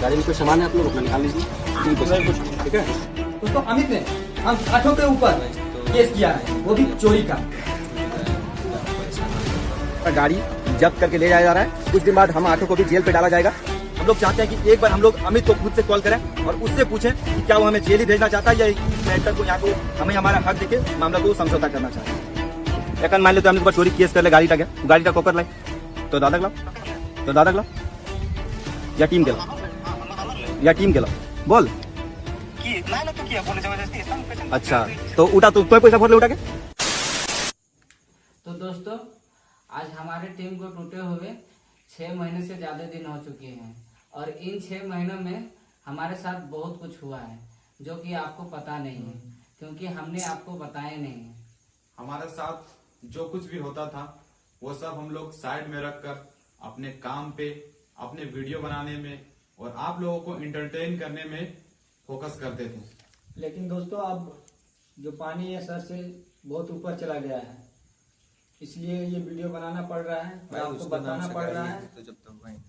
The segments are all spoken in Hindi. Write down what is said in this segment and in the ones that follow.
गाड़ी में कोई सामान है आप लोग अपना निकाल लीजिए, कुछ ठीक है। दोस्तों अमित ने हम आठों के ऊपर केस किया है, वो भी चोरी का। गाड़ी जब्त करके ले जाया जा रहा है। कुछ दिन बाद हम आठों को भी जेल पे डाला जाएगा। हम लोग चाहते हैं कि एक बार हम लोग अमित को खुद से कॉल करें और उससे पूछें कि क्या वो हमें जेल ही भेजना चाहता है या इस मैटर को यहाँ को हमें हमारा हक देके मामला को समझौता करना चाहता है। एक मान लो तो हमने चोरी केस कर ले, गाड़ी का गाड़ी का कोकर लाई तो दादा गला या टीम गेला बोल अच्छा तो उठा तो कोई पैसा फोड़ उठा के। तो दोस्तों आज हमारे टीम को टूटे हुए 6 महीने से ज्यादा दिन हो चुके हैं और इन 6 महीनों में हमारे साथ बहुत कुछ हुआ है जो कि आपको पता नहीं है क्योंकि हमने आपको बताया नहीं है। हमारे साथ जो कुछ भी होता था वो सब हम लोग साइड में रखकर अपने काम पे, अपने वीडियो बनाने में और आप लोगों को एंटरटेन करने में फोकस करते थे। लेकिन दोस्तों अब जो पानी है सर से बहुत ऊपर चला गया है, इसलिए ये वीडियो बनाना पड़ रहा है और आपको बताना पड़ रहा है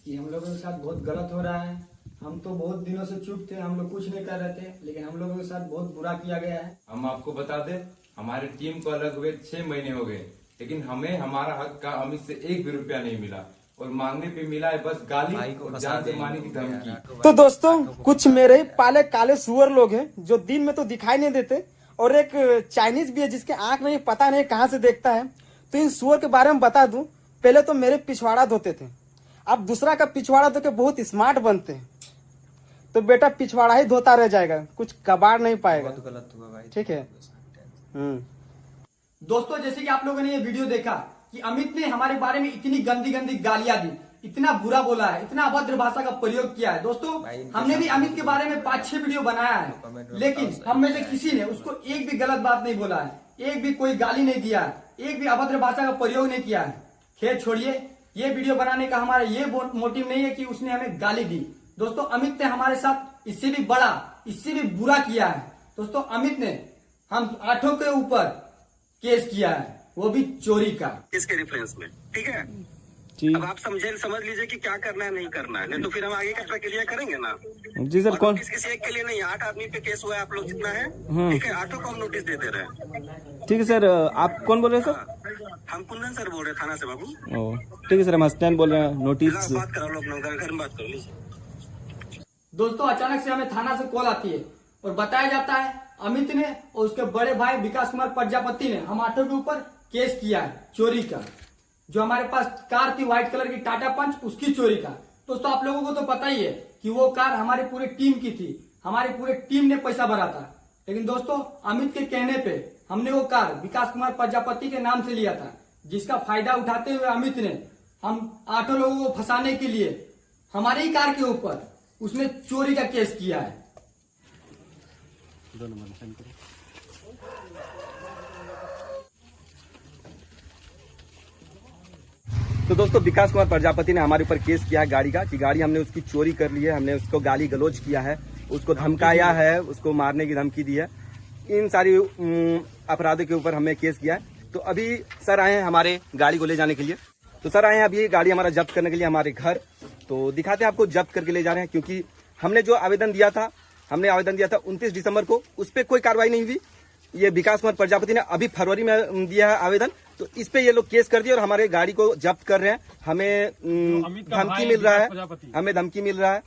कि हम लोगों के साथ बहुत गलत हो रहा है। हम तो बहुत दिनों से चुप थे, हम लोग कुछ नहीं कर रहे थे, लेकिन हम लोगों के साथ बहुत बुरा किया गया है। हम आपको बता दें हमारी टीम को अलग हुए 6 महीने हो गए, लेकिन हमें हमारा हक का अमित से 1 भी रुपया नहीं मिला और मांगने पे मिला है बस गाली और जान से मारने की धमकी। तो दोस्तों कुछ मेरे पाले काले सुअर लोग हैं जो दिन में तो दिखाई नहीं देते और एक चाइनीज भी है जिसके आंख नहीं पता नहीं कहां से देखता है। तो इन सुअर के बारे में बता दूं, पहले तो मेरे पिछवाड़ा धोते थे, अब दूसरा का पिछवाड़ा धो के बहुत स्मार्ट बनते हैं। तो बेटा पिछवाड़ा ही धोता रह जाएगा, कुछ कबाड़ नहीं पाएगा। बहुत गलत हुआ भाई, ठीक है। दोस्तों जैसे कि आप लोगों ने ये वीडियो देखा कि अमित ने हमारे बारे में इतनी गंदी गंदी गालियां दी, इतना बुरा बोला है, इतना अभद्र भाषा का प्रयोग किया है। दोस्तों हमने भी अमित के बारे में 5-6 वीडियो बनाया है, लेकिन हम में से किसी ने उसको एक भी गलत बात नहीं बोला है, एक भी कोई गाली नहीं दिया है, एक भी अभद्र भाषा का प्रयोग नहीं किया है। खैर छोड़िए, ये वीडियो बनाने का हमारा ये मोटिव नहीं है कि उसने हमें गाली दी। दोस्तों अमित ने हमारे साथ इससे भी बड़ा, इससे भी बुरा किया है। दोस्तों अमित ने हम आठों के ऊपर केस किया है, वो भी चोरी का। इसके रेफरेंस में, ठीक है। अब आप समझ लीजिए कि क्या करना है नहीं करना है, नहीं तो फिर हम आगे का प्रक्रिया करेंगे ना। जी सर। कौन किसी एक के लिए नहीं, 8 आदमी पे केस हुआ है, आप लोग जितना है ठीक है, 8 को हम नोटिस दे दे रहे हैं। ठीक है सर। आप कौन बोल रहे हैं सर? हम कुंदन सर बोल रहे हैं थाना से बाबू। ठीक है सर, हम स्टैंड बोल रहे हैं। नोटिस बात करो लोग घर में बात करो। दोस्तों अचानक से हमें थाना से कॉल आती है और बताया जाता है अमित ने और उसके बड़े भाई विकास कुमार प्रजापति ने हम आठों के ऊपर केस किया है चोरी का। जो हमारे पास कार थी व्हाइट कलर की टाटा पंच, उसकी चोरी का। दोस्तों आप लोगों को तो पता ही है कि वो कार हमारी पूरी टीम की थी, हमारी पूरी टीम ने पैसा भरा था। लेकिन दोस्तों अमित के कहने पे हमने वो कार विकास कुमार प्रजापति के नाम से लिया था, जिसका फायदा उठाते हुए अमित ने हम 8 लोगों को फंसाने के लिए हमारी ही कार के ऊपर उसने चोरी का केस किया है। तो दोस्तों विकास कुमार प्रजापति ने हमारे ऊपर केस किया है गाड़ी का, कि गाड़ी हमने उसकी चोरी कर ली है, हमने उसको गाली गलौज किया है, उसको धमकाया है, उसको मारने की धमकी दी है। इन सारी अपराधों के ऊपर हमने केस किया है। तो अभी सर आए हैं हमारे गाड़ी को ले जाने के लिए। तो सर आए हैं अभी गाड़ी हमारा जब्त करने के लिए हमारे घर। तो दिखाते हैं आपको, जब्त करके ले जा रहे हैं, क्योंकि हमने जो आवेदन दिया था 29 दिसंबर को, उस पर कोई कार्रवाई नहीं हुई। ये विकास कुमार प्रजापति ने अभी फरवरी में दिया है आवेदन, तो इस पे ये लोग केस कर दिए और हमारे गाड़ी को जब्त कर रहे हैं। हमें धमकी मिल रहा है,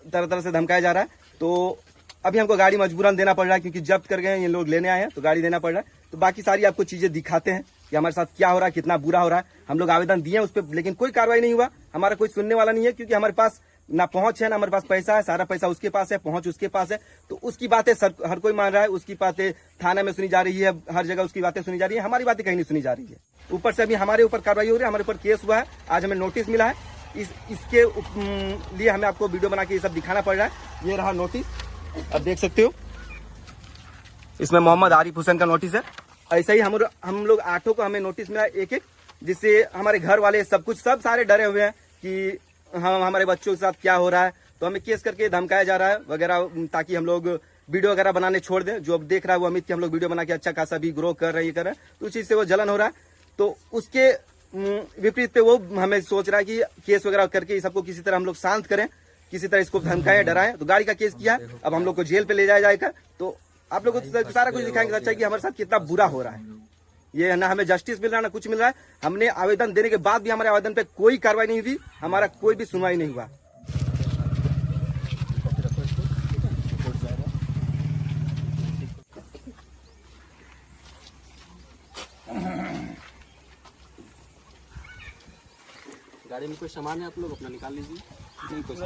तरह तरह से धमकाया जा रहा है। तो अभी हमको गाड़ी मजबूरन देना पड़ रहा है, क्योंकि जब्त कर गए ये लोग, लेने आए हैं तो गाड़ी देना पड़ रहा है। तो बाकी सारी आपको चीजें दिखाते हैं कि हमारे साथ क्या हो रहा है, कितना बुरा हो रहा है। हम लोग आवेदन दिए उस पर, लेकिन कोई कार्रवाई नहीं हुआ, हमारा कोई सुनने वाला नहीं है, क्योंकि हमारे पास ना पहुंच है, ना हमारे पास पैसा है, सारा पैसा उसके पास है, पहुंच उसके पास है। तो उसकी बातें हर कोई मान रहा है, उसकी बातें थाना में सुनी जा रही है, हर जगह उसकी बातें सुनी जा रही है, हमारी बातें कहीं नहीं सुनी जा रही है। ऊपर से अभी हमारे ऊपर कार्रवाई हो रही है, हमारे ऊपर केस हुआ है, आज हमें नोटिस मिला है। इसके लिए हमें आपको वीडियो बना के ये सब दिखाना पड़ रहा है। ये रहा नोटिस, अब देख सकते हो, इसमें मोहम्मद आरिफ हुसैन का नोटिस है। ऐसा ही हम लोग 8 को हमें नोटिस मिला एक, जिससे हमारे घर वाले सब सारे डरे हुए हैं कि हम हमारे बच्चों के साथ क्या हो रहा है। तो हमें केस करके धमकाया जा रहा है वगैरह, ताकि हम लोग वीडियो वगैरह बनाने छोड़ दें। जो अब देख रहा है वो अमित की हम लोग वीडियो बना के अच्छा खासा भी ग्रो कर रहे हैं, तो उस चीज से वो जलन हो रहा है। तो उसके विपरीत पे वो हमें सोच रहा है कि केस वगैरह करके सबको किसी तरह हम लोग शांत करें, किसी तरह इसको धमकाएं डराएं, तो गाड़ी का केस किया। अब हम लोग को जेल पे ले जाया जाएगा। तो आप लोग को सारा कुछ दिखाएंगे अच्छा कि हमारे साथ कितना बुरा हो रहा है। ये ना हमें जस्टिस मिल रहा है ना कुछ मिल रहा है। हमने आवेदन देने के बाद भी हमारे आवेदन पे कोई कार्रवाई नहीं हुई, हमारा कोई भी सुनवाई नहीं हुआ। गाड़ी में कोई सामान है आप लोग अपना निकाल लीजिए। नहीं कुछ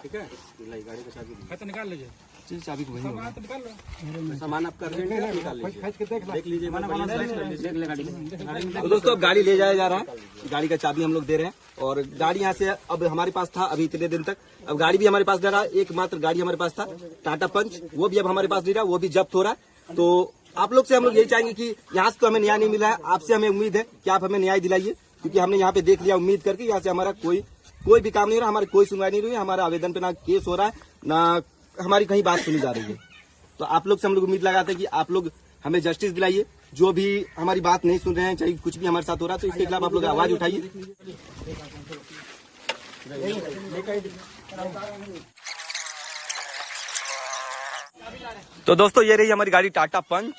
ठीक है, नहीं गाड़ी का चाबी तो निकाल लीजिए। चीज चाबी तो वही होगा, सामान आप कर लेंगे निकाल लीजिए, देख लीजिए। तो दोस्तों गाड़ी ले जाया जा रहा है, गाड़ी का चाबी हम लोग दे रहे हैं और गाड़ी यहाँ से अब हमारे पास था अभी इतने दिन तक, अब गाड़ी भी हमारे पास दे रहा है। एकमात्र गाड़ी हमारे पास था टाटा पंच, वो भी अब हमारे पास नहीं रहा, वो भी जब्त हो रहा है। तो आप लोग से हम लोग यही चाहेंगे कि यहाँ से तो हमें न्याय नहीं मिला है, आपसे हमें उम्मीद है कि आप हमें न्याय दिलाइए, क्योंकि हमने यहाँ पे देख लिया उम्मीद करके यहाँ से हमारा कोई भी काम नहीं हो रहा, हमारी कोई सुनवाई नहीं हुई, हमारा आवेदन पे ना केस हो रहा है ना हमारी कहीं बात सुनी जा रही है। तो आप लोग से हम लोग उम्मीद लगाते हैं कि आप लोग हमें जस्टिस दिलाइए। जो भी हमारी बात नहीं सुन रहे हैं, चाहे कुछ भी हमारे साथ हो रहा है, तो इसके खिलाफ आप लोग आवाज उठाइए। तो दोस्तों ये रही हमारी गाड़ी टाटा पंच,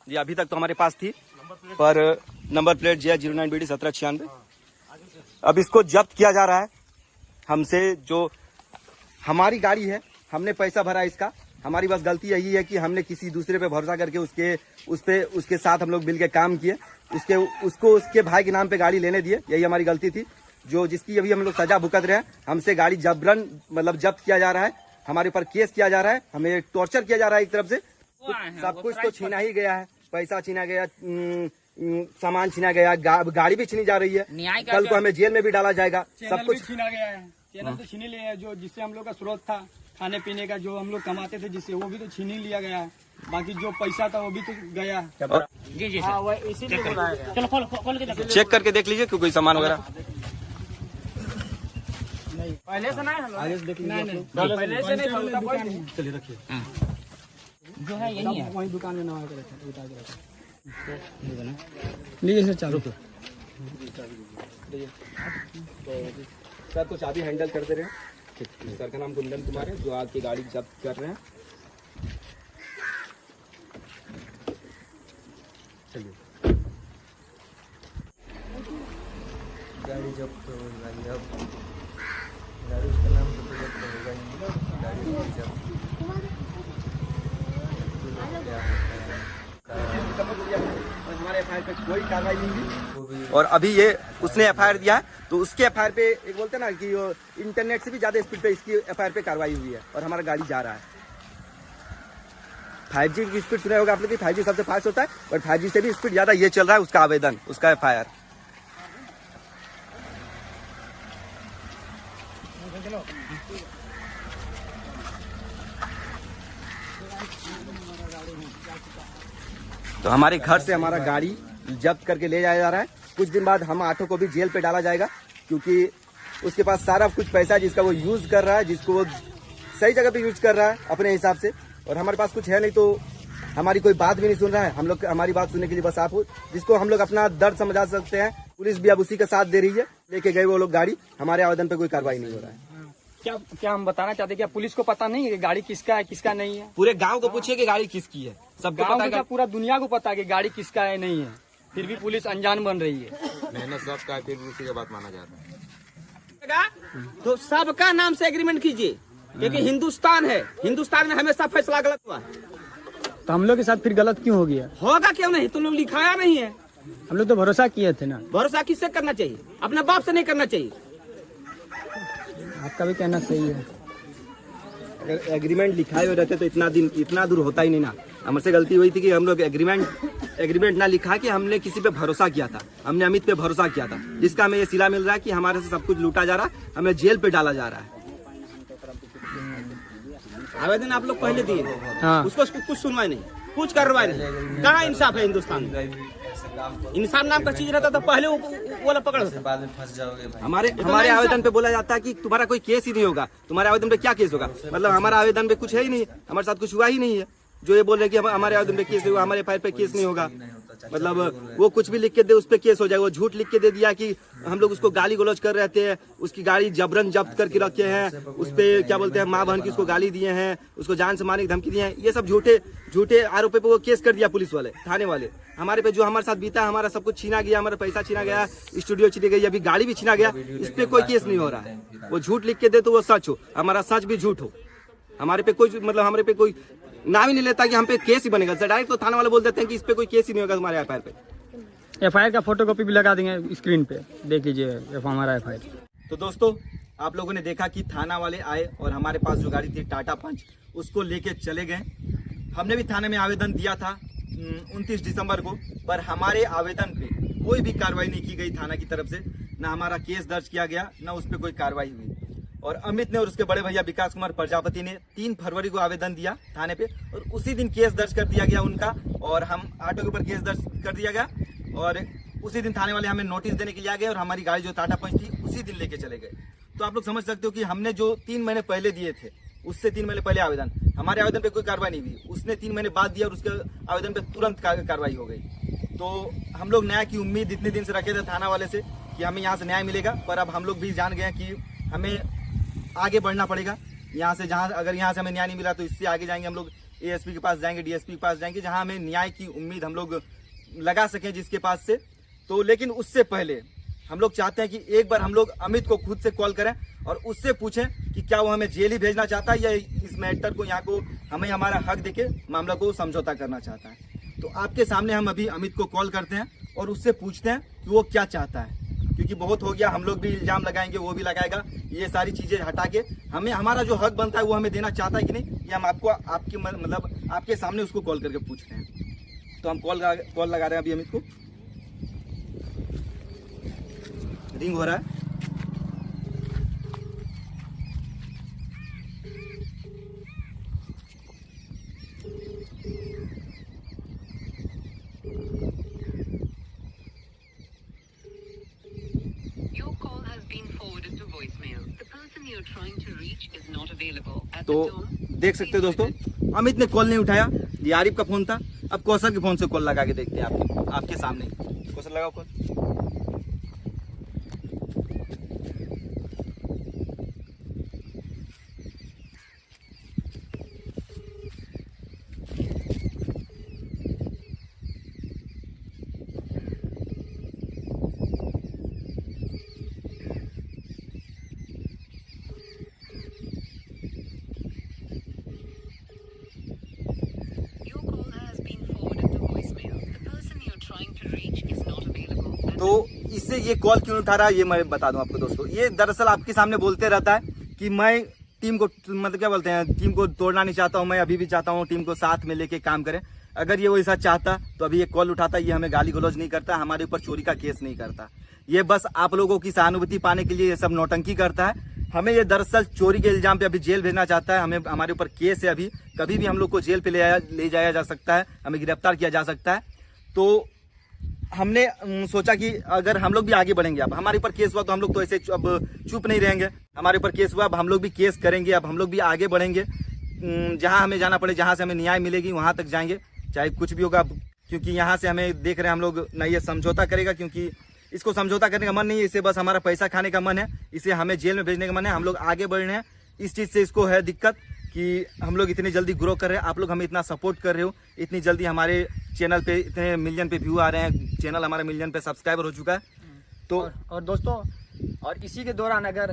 ये अभी तक तो हमारे पास थी, पर नंबर प्लेट JH09BD 1796। अब इसको जब्त किया जा रहा है हमसे। जो हमारी गाड़ी है, हमने पैसा भरा इसका, हमारी बस गलती यही है कि हमने किसी दूसरे पे भरोसा करके उसके साथ हम लोग मिलकर काम किए, उसके भाई के नाम पे गाड़ी लेने दिए, यही हमारी गलती थी। जिसकी अभी हम लोग सजा भुगत रहे हैं। हमसे गाड़ी जबरन मतलब जब्त किया जा रहा है, हमारे ऊपर केस किया जा रहा है, हमें टॉर्चर किया जा रहा है। एक तरफ से सब कुछ तो छीना ही गया है, पैसा छीना गया, सामान छीना गया, गाड़ी भी छीनी जा रही है, कल को हमें जेल में भी डाला जाएगा, सब कुछ छीना गया है। चैनल तो छीन ही लिया है, जो जिससे हम लोग का स्रोत था खाने पीने का, जो हम लोग कमाते थे जिससे, वो भी तो छीन ही लिया गया है। बाकी जो पैसा था वो भी तो गया। जी हाँ, वो इसीलिए बोला है। चलो खोल के चेक करके देख लीजिए कि कोई सामान वगैरह पहले से नहीं, आगे से देख लीजिए, पहले से नहीं। चलिए रखिए, जो है यही है, वही दुकान में नवा के रखा, उतार के रखा। लीजिए सर चालू। सर तो चाबी हैंडल करते रहे। सर का नाम कुंदन कुमार है, जो आपकी गाड़ी जब्त कर रहे हैं। चलिए गाड़ी जब्त हो गई, अब गाड़ी उसका नाम तो जब्त होगा ही, गाड़ी जब्त हमारे FIR पे कोई कार्रवाई नहीं हुई। और अभी ये उसने FIR दिया है, तो उसके FIR पे एक बोलते ना कि इंटरनेट से भी ज्यादा स्पीड पे इसकी FIR पे कार्रवाई हुई है और हमारा गाड़ी जा रहा है। 5G की स्पीड सुना होगा आप लोग कि 5G सबसे फास्ट होता है, और 5G से भी स्पीड ज्यादा ये चल रहा है उसका आवेदन, उसका FIR। तो हमारे घर से हमारा गाड़ी जब्त करके ले जाया जा रहा है। कुछ दिन बाद हम आठों को भी जेल पे डाला जाएगा, क्योंकि उसके पास सारा कुछ पैसा जिसका वो यूज कर रहा है, जिसको वो सही जगह पे यूज कर रहा है अपने हिसाब से, और हमारे पास कुछ है नहीं, तो हमारी कोई बात भी नहीं सुन रहा है। हम लोग हमारी बात सुनने के लिए बस आप हो, जिसको हम लोग अपना दर्द समझा सकते हैं। पुलिस भी अब उसी का साथ दे रही है, लेके गए वो लोग गाड़ी, हमारे आवेदन पे कोई कार्रवाई नहीं हो रहा है। क्या हम बताना चाहते हैं, क्या पुलिस को पता नहीं है कि गाड़ी किसका है किसका नहीं है? पूरे गाँव को पूछिए कि गाड़ी किसकी है, सबको गाँव पता को, पूरा दुनिया को पता है कि गाड़ी किसका है नहीं है, फिर भी पुलिस अनजान बन रही है। मेहनत सबका है, फिर भी उसी का बात माना जाता है। तो सबका नाम से एग्रीमेंट कीजिए, क्योंकि हिंदुस्तान है, हिंदुस्तान में हमेशा फैसला गलत हुआ है। तो हम लोग के साथ फिर गलत क्यों हो गया? होगा क्यों नहीं, तुम लोग लिखाया नहीं है। हम लोग तो भरोसा किए थे ना। भरोसा किससे करना चाहिए? अपने बाप से नहीं करना चाहिए। आपका भी कहना सही है। अगर एग्रीमेंट लिखाए हुए रहते तो इतना दूर होता ही नहीं ना। हमसे गलती हुई थी कि हम लोग एग्रीमेंट ना लिखा के हमने किसी पे भरोसा किया था, हमने अमित पे भरोसा किया था, जिसका हमें ये सिला मिल रहा है कि हमारे से सब कुछ लूटा जा रहा है, हमें जेल पे डाला जा रहा है। आवेदन आप लोग पहले दिए, हाँ। उसको कुछ सुनवाई नहीं, कुछ कार्रवाई नहीं। कहाँ इंसाफ है हिंदुस्तान में? इंसान नाम का चीज रहता तो पहले वो पकड़ होता। बाद में फंस जाओगे भाई। हमारे आवेदन पे बोला जाता है कि तुम्हारा कोई केस ही नहीं होगा। तुम्हारे आवेदन पे क्या केस होगा? मतलब हमारा आवेदन पे कुछ है ही नहीं, हमारे साथ कुछ हुआ ही नहीं है। जो ये बोल रहे कि हमारे आवेदन पे केस नहीं हुआ, हमारे FIR पे केस नहीं होगा। मतलब वो कुछ भी लिख के दे उस पर केस हो जाएगा। वो झूठ लिख के दे दिया कि हम लोग उसको गाली गलौज कर रहे थे, उसकी गाड़ी जबरन जब्त करके रखे हैं, उस पर क्या बोलते हैं माँ बहन की उसको गाली दिए हैं, उसको जान से मारने की धमकी दिए हैं। ये सब झूठे आरोपी पे वो केस कर दिया पुलिस वाले, थाने वाले। हमारे पे जो हमारे साथ बीता, हमारा सब कुछ छीना गया, हमारा पैसा छीना गया, स्टूडियो छीनी गई, अभी गाड़ी भी छीना गया। इस पे कोई केस नहीं हो रहा है। वो झूठ लिख के दे तो वो सच हो, हमारा सच भी झूठ हो। हमारे पे कोई मतलब हमारे पे कोई नाम ही नहीं लेता कि हम पे केस ही बनेगा। डायरेक्ट तो थाने वाले बोल देते हैं कि इस पे कोई केस ही नहीं होगा तुम्हारे एफआईआर पे। एफआईआर का फोटोकॉपी भी लगा देंगे स्क्रीन पे, देख लीजिए हमारा एफआईआर। तो दोस्तों आप लोगों ने देखा कि थाना वाले आए और हमारे पास जो गाड़ी थी टाटा पंच उसको लेके चले गए। हमने भी थाने में आवेदन दिया था 29 दिसंबर को, पर हमारे आवेदन पे कोई भी कार्रवाई नहीं की गई थाना की तरफ से। ना हमारा केस दर्ज किया गया, ना उस पर कोई कार्रवाई हुई। और अमित ने और उसके बड़े भैया विकास कुमार प्रजापति ने 3 फरवरी को आवेदन दिया थाने पे और उसी दिन केस दर्ज कर दिया गया उनका, और हम ऑटो के ऊपर केस दर्ज कर दिया गया। और उसी दिन थाने वाले हमें नोटिस देने के लिए आ गए और हमारी गाड़ी जो टाटा पंच थी उसी दिन लेके चले गए। तो आप लोग समझ सकते हो कि हमने जो 3 महीने पहले दिए थे उससे 3 महीने पहले आवेदन, हमारे आवेदन पे कोई कार्रवाई नहीं हुई। उसने 3 महीने बाद दिया और उसके आवेदन पे तुरंत कार्रवाई हो गई। तो हम लोग न्याय की उम्मीद इतने दिन से रखे थे थाना वाले से कि हमें यहाँ से न्याय मिलेगा, पर अब हम लोग भी जान गए कि हमें आगे बढ़ना पड़ेगा यहाँ से। जहाँ अगर यहाँ से हमें न्याय नहीं मिला तो इससे आगे जाएंगे हम लोग, एएसपी के पास जाएंगे, डीएसपी के पास जाएंगे, जहाँ हमें न्याय की उम्मीद हम लोग लगा सकें जिसके पास से। तो लेकिन उससे पहले हम लोग चाहते हैं कि एक बार हम लोग अमित को खुद से कॉल करें और उससे पूछें कि क्या वो हमें जेल ही भेजना चाहता है या इस मैटर को यहाँ को हमें हमारा हक देके मामला को समझौता करना चाहता है। तो आपके सामने हम अभी अमित को कॉल करते हैं और उससे पूछते हैं कि वो क्या चाहता है, क्योंकि बहुत हो गया। हम लोग भी इल्जाम लगाएंगे, वो भी लगाएगा। ये सारी चीजें हटा के हमें हमारा जो हक बनता है वो हमें देना चाहता है कि नहीं, ये हम आपको आपकी मतलब आपके सामने उसको कॉल करके पूछ रहे हैं। तो हम कॉल लगा रहे हैं अभी अमित को। रिंग हो रहा है। तो देख सकते हो दोस्तों, अमित ने कॉल नहीं उठाया, ये आरिफ का फोन था। अब कौशल के फोन से कॉल लगा के देखते हैं आपके सामने। कौशल लगाओ कॉल। तो इससे ये कॉल क्यों उठा रहा है ये मैं बता दूं आपको दोस्तों। ये दरअसल आपके सामने बोलते रहता है कि मैं टीम को मतलब क्या बोलते हैं, टीम को तोड़ना नहीं चाहता हूं। मैं अभी भी चाहता हूं टीम को साथ में लेके काम करें। अगर ये वैसा चाहता तो अभी ये कॉल उठाता। ये हमें गाली गलौज नहीं करता, हमारे ऊपर चोरी का केस नहीं करता। ये बस आप लोगों की सहानुभूति पाने के लिए ये सब नौटंकी करता है। हमें ये दरअसल चोरी के इल्जाम पे अभी जेल भेजना चाहता है। हमें हमारे ऊपर केस है, अभी कभी भी हम लोग को जेल पे ले जाया जा सकता है, हमें गिरफ्तार किया जा सकता है। तो हमने सोचा कि अगर हम लोग भी आगे बढ़ेंगे, अब हमारे ऊपर केस हुआ तो हम लोग तो ऐसे अब चुप नहीं रहेंगे। हमारे ऊपर केस हुआ, अब हम लोग भी केस करेंगे, अब हम लोग भी आगे बढ़ेंगे। जहां हमें जाना पड़े, जहां से हमें न्याय मिलेगी वहां तक जाएंगे, चाहे कुछ भी होगा। क्योंकि यहाँ से हमें देख रहे हैं हम लोग न ये समझौता करेगा, क्योंकि इसको समझौता करने का मन नहीं है। इसे बस हमारा पैसा खाने का मन है, इसे हमें जेल में भेजने का मन है। हम लोग आगे बढ़ रहे हैं, इस चीज से इसको है दिक्कत कि हम लोग इतनी जल्दी ग्रो कर रहे हैं। आप लोग हमें इतना सपोर्ट कर रहे हो, इतनी जल्दी हमारे चैनल पे इतने मिलियन पे व्यू आ रहे हैं, चैनल हमारा मिलियन पे सब्सक्राइबर हो चुका है। तो और दोस्तों, और इसी के दौरान अगर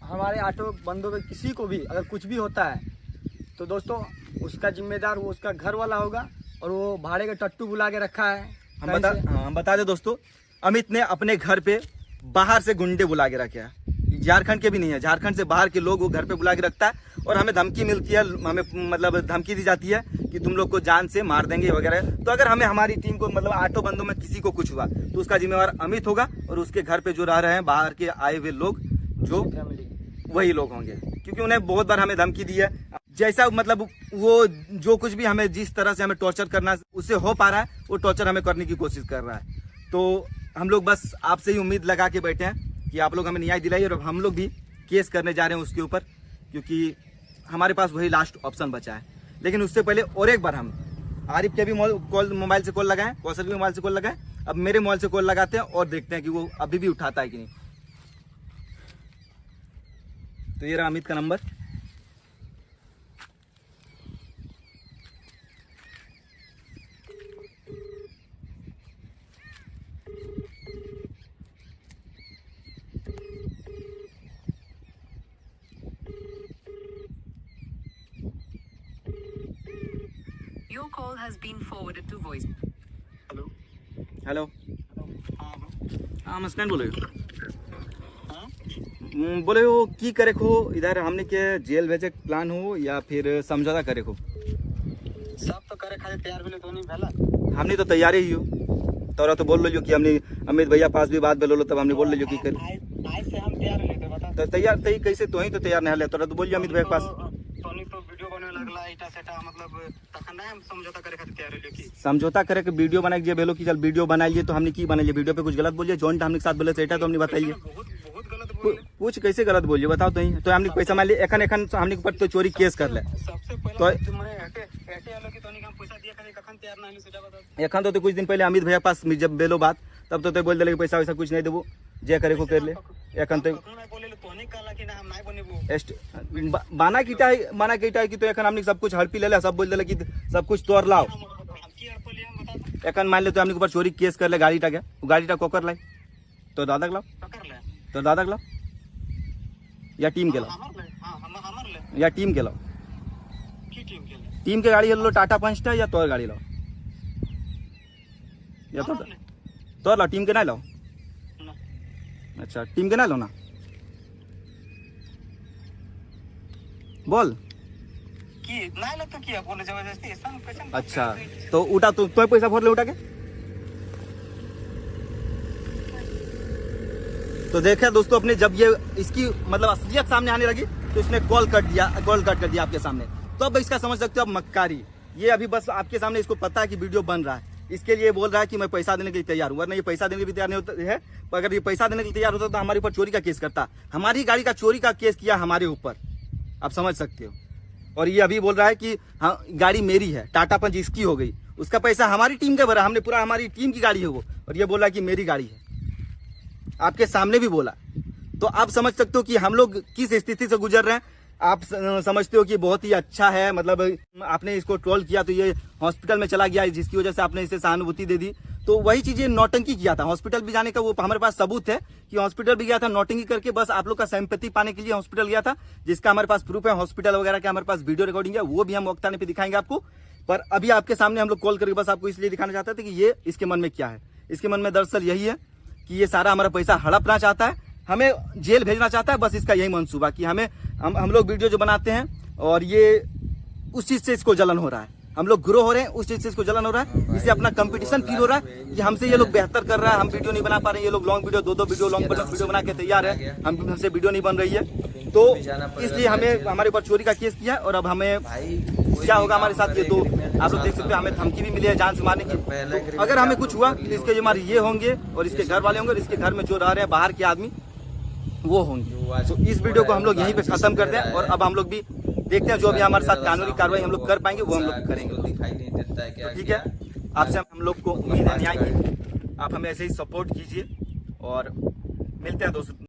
हमारे ऑटो बंदों में किसी को भी अगर कुछ भी होता है तो दोस्तों उसका जिम्मेदार वो उसका घर वाला होगा, और वो भाड़े का टट्टू बुला के रखा है। हम बता दें दोस्तों, अमित ने अपने घर पे बाहर से गुंडे बुला के रखे हैं। झारखंड के भी नहीं है, झारखंड से बाहर के लोग वो घर पे बुला के रखता है। और हमें धमकी मिलती है, हमें मतलब धमकी दी जाती है कि तुम लोग को जान से मार देंगे वगैरह। तो अगर हमें हमारी टीम को मतलब ऑटो बंदों में किसी को कुछ हुआ तो उसका जिम्मेवार अमित होगा, और उसके घर पे जो रह रहे हैं बाहर के आए हुए लोग जो वही लोग होंगे, क्योंकि उन्हें बहुत बार हमें धमकी दी है। जैसा मतलब वो जो कुछ भी हमें जिस तरह से हमें टॉर्चर करना उससे हो पा रहा है, वो टॉर्चर हमें करने की कोशिश कर रहा है। तो हम लोग बस आपसे ही उम्मीद लगा के बैठे हैं कि आप लोग हमें न्याय दिलाइए, और हम लोग भी केस करने जा रहे हैं उसके ऊपर, क्योंकि हमारे पास वही लास्ट ऑप्शन बचा है। लेकिन उससे पहले और एक बार हम आरिफ के भी मोबाइल से कॉल लगाए, कौशल के मोबाइल से कॉल लगाए, अब मेरे मोबाइल से कॉल लगाते हैं और देखते हैं कि वो अभी भी उठाता है कि नहीं। तो ये रहा अमित का number. Your call has been forwarded to voice. Hello, हाँ मस्कैन बोले बोले हो की करे को इधर हमने के जेल भेजे प्लान हो या फिर समझौता करे को? सब तो करे खाली तैयार भी तो नहीं भेला। हमने तो तैयारी ही हो, तोरा तो बोल लो कि हमने अमित भैया पास भी बात बोलो तब हमने बोल लो कि कर आज से हम तैयार लेते बता। तो तैयार तई कैसे तो ही तो तैयार नहीं ले, तोरा तो बोल अमित भैया के पास तोनी तो वीडियो बने लगला इटा सेटा मतलब तखन नहीं हम समझौता करे खातिर तैयार ले की। समझौता करे के वीडियो बनाए जे भेलो कि चल वीडियो बनाइए तो हमने की बनाइए, वीडियो पे कुछ गलत बोलिए, जॉइंट हमने साथ बोले सेटा तो हमने बताइए बहुत गलत बोल। कुछ कैसे गलत बोलिए बताओ तो हमने पैसा मान लिया एखन हमने ऊपर तो चोरी केस कर ले। सबसे तो पहले मैंने ऐसे आलो कि तोनी हम पैसा दिया करे कखन तैयार नहीं सेटा बता। एखन तो कुछ दिन पहले अमित भैया पास जब बेलो बात तब तो बोल दिले कि पैसा वैसा कुछ नहीं देबो, जे करे को कर ले। एखन तो बोले तोनी कहला कि ना हम नहीं बनेबो बाना कीटा है कि तो एखन हमने सब कुछ हड़पी ले सब बोल दिले कि सब कुछ तोड़ लाओ। हम की हर पहले हम बता एखन मान ले तो हमने ऊपर चोरी केस कर ले गाड़ी टाके, गाड़ी टा कोकर लाई तो दादा लाओ, पकड़ ले तो दादा लाओ या टीम के लाओ, हमर ले हां हमर ले या टीम के लाओ। की टीम के ले टीम के गाड़ी लो टाटा पंच टा या तोर गाड़ी लाओ या तो लाओ, टीम के ना लाओ। अच्छा टीम के ना लो ना, बोल की नहीं लगता कि बोले जबरदस्ती ऐसा कैसे। अच्छा तो उठा तो पैसा फोड़ ले उठा के। तो देखा दोस्तों अपने जब ये इसकी मतलब असलियत सामने आने लगी तो इसने कॉल कट कर दिया आपके सामने, तो अब इसका समझ सकते हो आप मक्कारी। ये अभी बस आपके सामने इसको पता है कि वीडियो बन रहा है, इसके लिए बोल रहा है कि मैं पैसा देने के लिए तैयार हूँ, वरना ये पैसा देने के लिए तैयार नहीं होता है। अगर ये पैसा देने के लिए तैयार होता तो हमारे ऊपर चोरी का केस करता, हमारी गाड़ी का चोरी का केस किया हमारे ऊपर, आप समझ सकते हो। और ये अभी बोल रहा है कि हाँ गाड़ी मेरी है, टाटा पंच इसकी हो गई, उसका पैसा हमारी टीम का भरा, हमने पूरा हमारी टीम की गाड़ी है वो, और ये बोल रहा है कि मेरी गाड़ी है, आपके सामने भी बोला। तो आप समझ सकते हो कि हम लोग किस स्थिति से गुजर रहे हैं। आप समझते हो कि बहुत ही अच्छा है, मतलब आपने इसको ट्रोल किया तो ये हॉस्पिटल में चला गया जिसकी वजह से आपने इसे सहानुभूति दे दी, तो वही चीजें नौटंकी किया था। हॉस्पिटल भी जाने का वो हमारे पास सबूत है कि हॉस्पिटल भी गया था नौटंकी करके, बस आप लोग का सिंपैथी पाने के लिए हॉस्पिटल गया था, जिसका हमारे पास प्रूफ है, हॉस्पिटल वगैरह का हमारे पास वीडियो रिकॉर्डिंग है, वो भी हम वक्त आने पे दिखाएंगे आपको। पर अभी आपके सामने हम लोग कॉल करके बस आपको इसलिए दिखाना चाहते थे कि ये इसके मन में क्या है। इसके मन में दरअसल यही है कि ये सारा हमारा पैसा हड़पना चाहता है, हमें जेल भेजना चाहता है, बस इसका यही मंसूबा कि हमें हम लोग वीडियो जो बनाते हैं और ये उस चीज से इसको जलन हो रहा है, हम लोग ग्रो हो रहे हैं, उस चीज से इसको जलन हो रहा है, इससे अपना कंपटीशन फील हो रहा है कि हमसे ये लोग बेहतर कर रहा है, हम वीडियो नहीं बना पा रहे हैं, ये लोग long video 2-2 video long video बना के तैयार है, हमसे वीडियो नहीं बन रही है। तो इसलिए हमें हमारे ऊपर चोरी का केस किया और अब हमें क्या होगा हमारे साथ, ये तो आप लोग देख सकते हो, हमें धमकी भी मिली है जान से मारने की। तो अगर हमें कुछ हुआ तो इसके हमारे ये होंगे और इसके घर वाले होंगे और इसके घर में जो रह रहे हैं बाहर के आदमी वो होंगे। तो इस वीडियो को हम लोग यहीं पे खत्म करते हैं और अब हम लोग भी देखते हैं जो भी हमारे साथ कानूनी कार्रवाई हम लोग कर पाएंगे वो हम लोग करेंगे। तो ठीक है, आपसे हम लोग को उम्मीद है न्याय की, आप हमें ऐसे ही सपोर्ट कीजिए और मिलते हैं दोस्तों